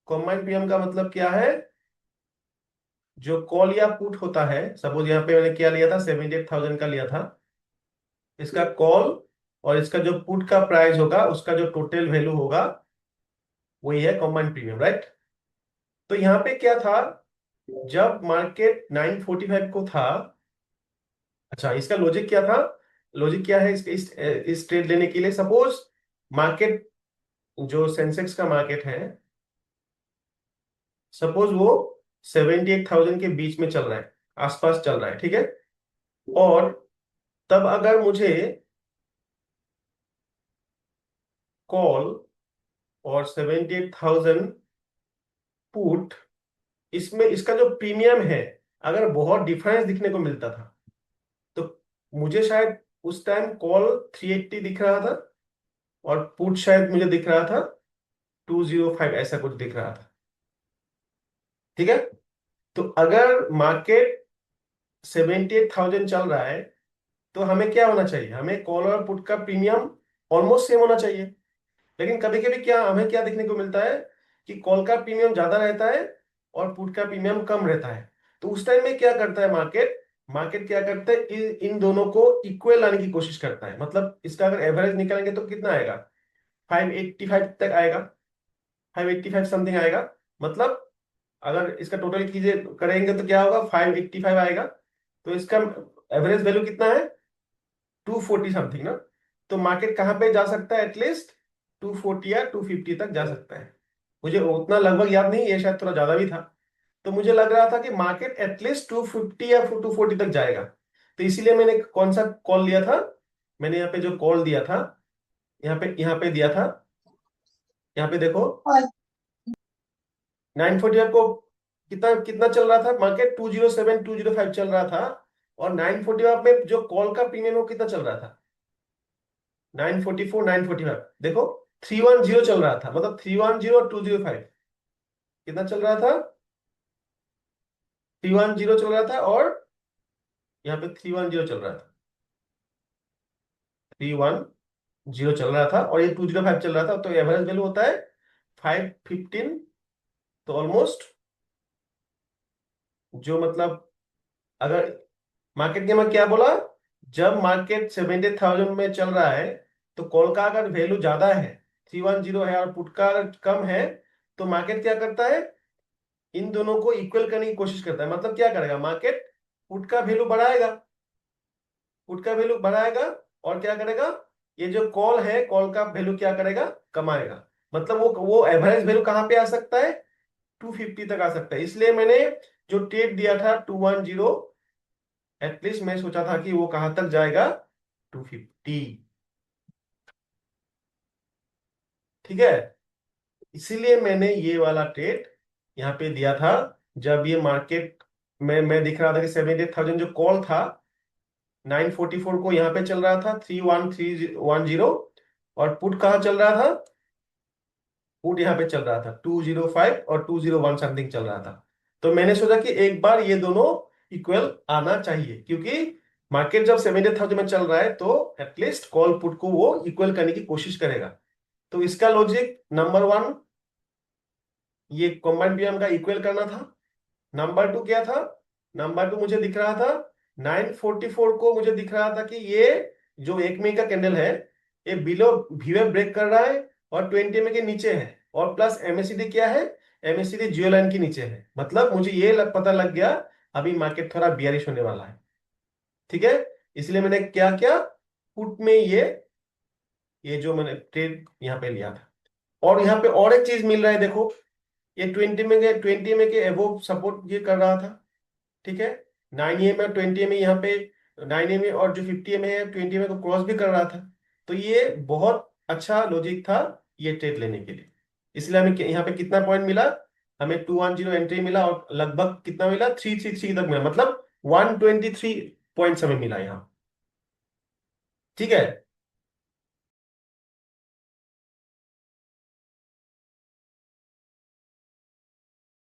Combined premium का मतलब क्या है? जो कॉल या पुट होता है, सपोज यहाँ पे मैंने क्या लिया था, 78,000 का लिया था। इसका कॉल और इसका जो पुट का प्राइस होगा, उसका जो टोटल वैल्यू होगा, वही है कॉम्बाइंड प्रीमियम, राइट? तो यहाँ पे क्या था, जब मार्केट 945 को था। अच्छा, इसका लॉजिक क्या था? लॉजिक क्या है इस ट्रेड लेने के लिए? सपोज मार्केट, जो सेंसेक्स का मार्केट है, सपोज वो 78,000 के बीच में चल रहा है, आसपास चल रहा है, ठीक है। और तब अगर मुझे कॉल और 78,000 पुट, इसमें इसका जो प्रीमियम है, अगर बहुत डिफरेंस दिखने को मिलता था, तो मुझे शायद उस टाइम कॉल 380 दिख रहा था और पुट शायद मुझे दिख रहा था 205, ऐसा कुछ दिख रहा था, ठीक है। तो अगर मार्केट 78,000 चल रहा है, तो हमें क्या होना चाहिए? हमें कॉल और पुट का प्रीमियम ऑलमोस्ट सेम होना चाहिए। लेकिन कभी कभी क्या हमें क्या देखने को मिलता है कि कॉल का प्रीमियम ज्यादा रहता है और पुट का प्रीमियम कम रहता है। तो उस टाइम में क्या करता है मार्केट? मार्केट क्या करता है, इन दोनों को इक्वल लाने की कोशिश करता है। मतलब इसका अगर एवरेज निकालेंगे तो कितना आएगा? 585 तक आएगा, 585 समथिंग आएगा। मतलब अगर इसका टोटल कीजिए, करेंगे तो क्या होगा, 585 आएगा। तो इसका एवरेज वैल्यू कितना है? 240 समथिंग ना। तो मार्केट कहां पे जा सकता है? एटलीस्ट 240 या 250 तक जा सकता है। मुझे उतना लगभग याद नहीं, ये शायद थोड़ा ज्यादा भी था। तो मुझे लग रहा था कि मार्केट एटलीस्ट 250 या 240 तक जाएगा। तो इसीलिए मैंने कौन सा कॉल लिया था? मैंने यहाँ पे जो कॉल दिया था, यहाँ पे दिया था, यहाँ पे देखो। और 945 को कितना कितना चल रहा था मार्केट? 207 205 चल रहा था। और 945 में जो कॉल का प्रीमियम वो कितना चल रहा था? 944 945, देखो 310 चल रहा था। मतलब 310 और 205 कितना चल रहा था? 310 चल रहा था, और यहाँ पे 310 चल रहा था, 310 चल रहा था, और ये 205 चल रहा था। तो एवरेज वैल्यू होता है 515। तो ऑलमोस्ट, जो मतलब, अगर मार्केट ने मैं क्या बोला, जब मार्केट 70,000 में चल रहा है, तो कॉल का अगर वैल्यू ज्यादा है, 310 है, और पुट का अगर कम है, तो मार्केट क्या करता है? इन दोनों को इक्वल करने की कोशिश करता है। मतलब क्या करेगा मार्केट? पुट का वैल्यू बढ़ाएगा, पुट का वैल्यू बढ़ाएगा, और क्या करेगा? ये जो कॉल है, कॉल का वैल्यू क्या करेगा? कमाएगा। मतलब वो एवरेज वैल्यू कहां पे आ सकता है? 250 तक आ सकता है। इसलिए मैंने जो ट्रेड दिया था 210, एटलीस्ट मैं सोचा था कि वो कहां तक जाएगा? 250, ठीक है। इसीलिए मैंने ये वाला ट्रेड यहाँ पे दिया था। जब ये मार्केट में मैं दिख रहा था कि 78,000 जो कॉल था, 944 को यहाँ पे चल रहा था, 31310। और पुट कहाँ चल रहा था? पुट यहाँ पे चल रहा था 205 और 201 समथिंग चल रहा था। तो मैंने सोचा कि एक बार ये दोनों इक्वल आना चाहिए, क्योंकि मार्केट जब 70,000 में चल रहा है, तो एटलीस्ट कॉल पुट को वो इक्वल करने की कोशिश करेगा। तो इसका लॉजिक नंबर वन, ये कॉम्बाइंड पीएम का इक्वल करना था। नंबर टू क्या था? नंबर टू मुझे दिख रहा था 944 को, मुझे दिख रहा था कि ये जो 1 मिनट का कैंडल है, ये बिलो वीवेब ब्रेक कर रहा है और 20 मिनट के नीचे है। और प्लस एमएसीडी क्या है? एमएसीडी जियो लाइन के नीचे है। मतलब मुझे ये पता लग गया, अभी मार्केट थोड़ा बियरिश होने वाला है, ठीक है। इसलिए मैंने क्या किया, पुट में ये जो मैंने ट्रेड यहाँ पे लिया था। और यहाँ पे और एक चीज मिल रहा है, देखो, ये 20 में के एबोव सपोर्ट ये कर रहा था, ठीक है। 9 में 20 में यहाँ पे, 9 में और जो 50 में है, 20 में को क्रॉस भी कर रहा था। तो ये बहुत अच्छा लॉजिक था ये ट्रेड लेने के लिए। इसलिए हमें यहाँ पे कितना पॉइंट मिला? हमें 210 एंट्री मिला, और लगभग कितना मिला? 333 तक मिला। मतलब 123 पॉइंट्स हमें मिला यहाँ, ठीक है।